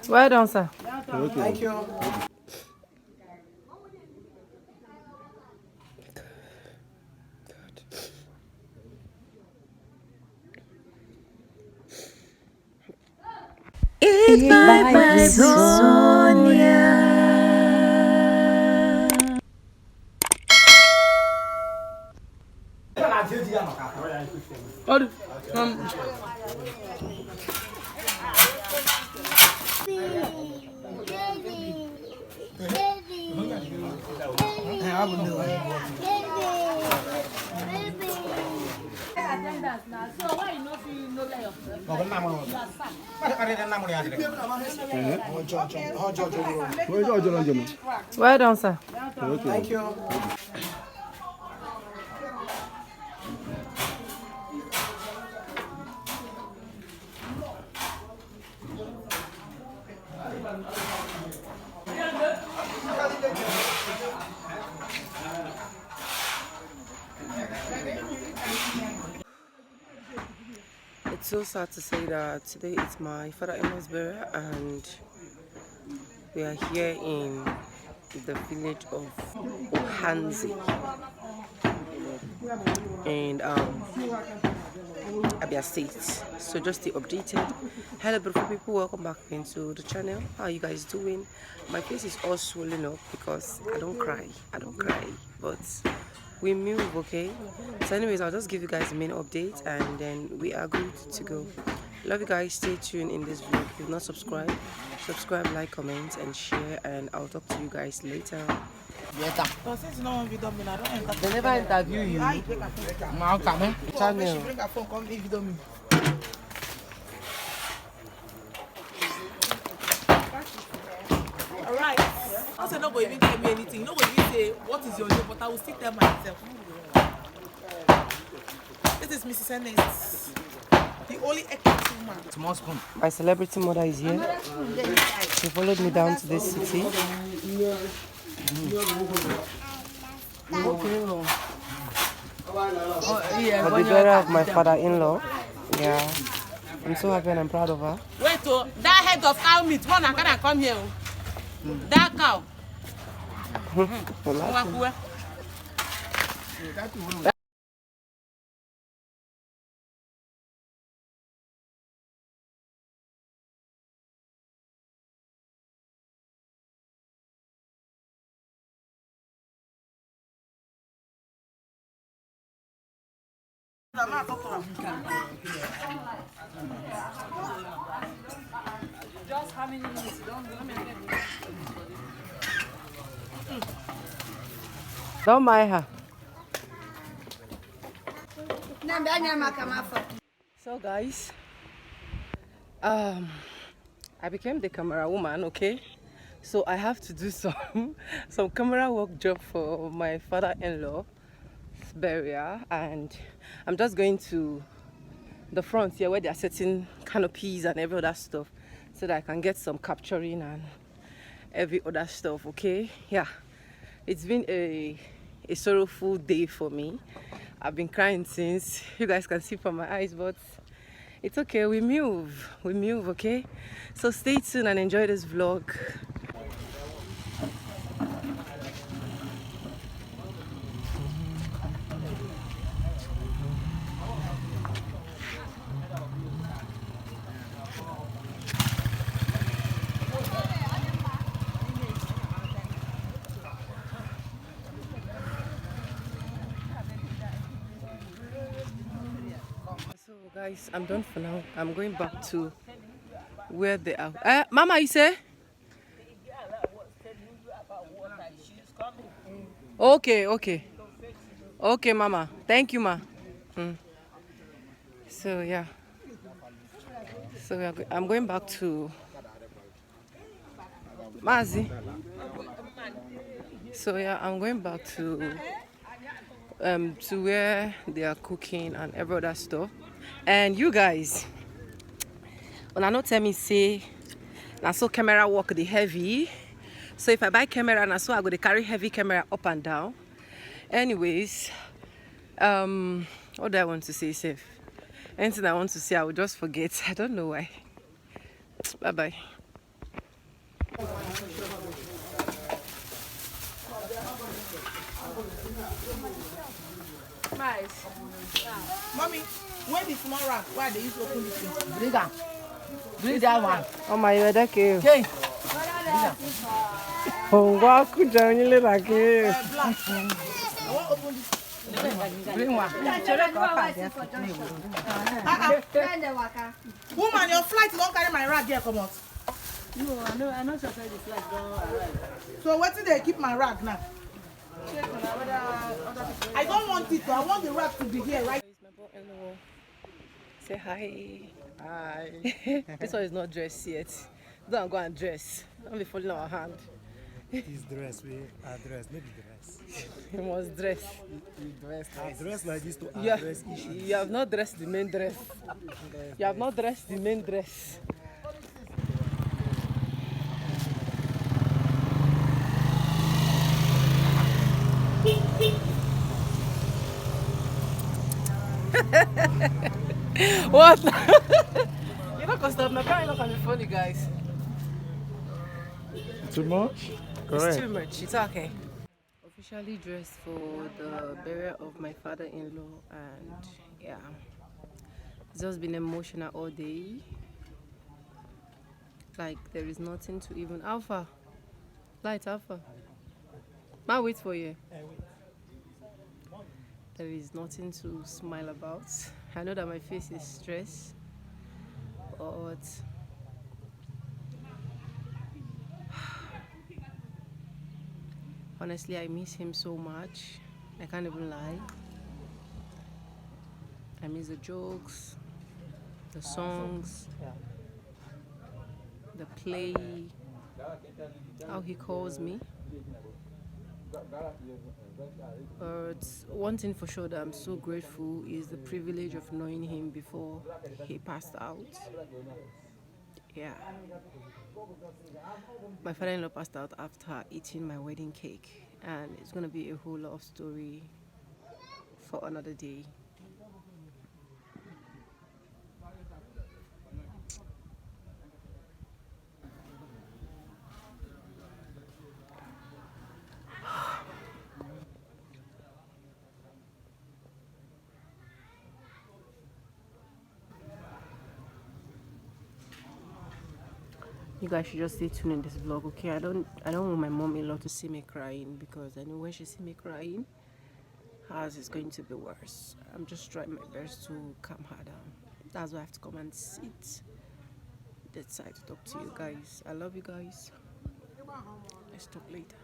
Well done, sir. Okay. Thank you. It's by Sonia. Well done, sir. Okay. Thank you. It's so sad to say that today is my father-in-law's burial and we are here in the village of Ohanzi in Abia State. So just to update it. Hello beautiful people, welcome back into the channel. How are you guys doing? My face is all swollen up because I don't cry, but we move, okay? So anyways, I'll just give you guys the main update and then we are good to go. Love you guys. Stay tuned in this vlog. If you've not subscribed, subscribe, like, comment and share, and I'll talk to you guys later. They never interview you. Channel. Alright. Also, nobody even tell me anything. Nobody even say what is your name, but I will still tell myself. This is Mrs. Ennis, the only active woman. My celebrity mother is here. She followed me down to this city. For the burial of my father-in-law. Yeah. I'm so happy and I'm proud of her. Wait, that head of cow meat, one can I come here? That cow. Just how many minutes? Don't mind her. So guys, I became the camera woman, okay? So I have to do some camera work job for my father-in-law burial, and I'm just going to the front here where they are setting canopies and every other stuff so that I can get some capturing and every other stuff, okay? Yeah, it's been a sorrowful day for me. I've been crying since, you guys can see from my eyes, but it's okay. We move, okay? So stay tuned and enjoy this vlog. So guys, I'm done for now. I'm going back to where they are. Mama, you say? Okay, Mama. Thank you, Ma. So yeah. So I'm going back to Mazi. So yeah, I'm going back to where they are cooking and every other stuff. And you guys, when I not tell me say, now so camera work the heavy. So if I buy camera, now so I go to carry heavy camera up and down. Anyways, What do I want to say, safe? Anything I want to say, I will just forget. I don't know why. Bye bye. Nice. Mommy, when the small rack, why they use to open this thing? Bring am. Bring that one. Oh my god, okay. Okay. Oh, wow, could you only like it? Black. I want to open this. Bring one. Woman, your flight don't carry my rag here, come out. No, I know sometimes the flight don't arrive. So what did they keep my rag now? I don't want it. I want the rag to be here, right? Say hi. Hi. This one is not dressed yet. Don't go and dress. Don't be falling on our hand. He's dressed. We are dressed. Maybe dress. You must dress. We dressed. I dress like this to You address issues. you have not dressed the main dress. You have not dressed the main dress. What? You're not gonna stop now. You're not gonna be funny, guys. Too much? It's too much. It's okay. Officially dressed for the burial of my father-in-law, and yeah, it's just been emotional all day. Like there is nothing to even Alpha. Light Alpha. Ma wait for you. There is nothing to smile about. I know that my face is stressed, but honestly, I miss him so much. I can't even lie. I miss the jokes, the songs, the play, how he calls me. But one thing for sure that I'm so grateful is the privilege of knowing him before he passed out. Yeah. My father-in-law passed out after eating my wedding cake, and it's gonna be a whole lot of story for another day. You guys should just stay tuned in this vlog, okay? I don't want my mom-in-law to see me crying, because I know when she sees me crying, hers is going to be worse. I'm just trying my best to calm her down. That's why I have to come and sit that side to talk to you guys. I love you guys. Let's talk later.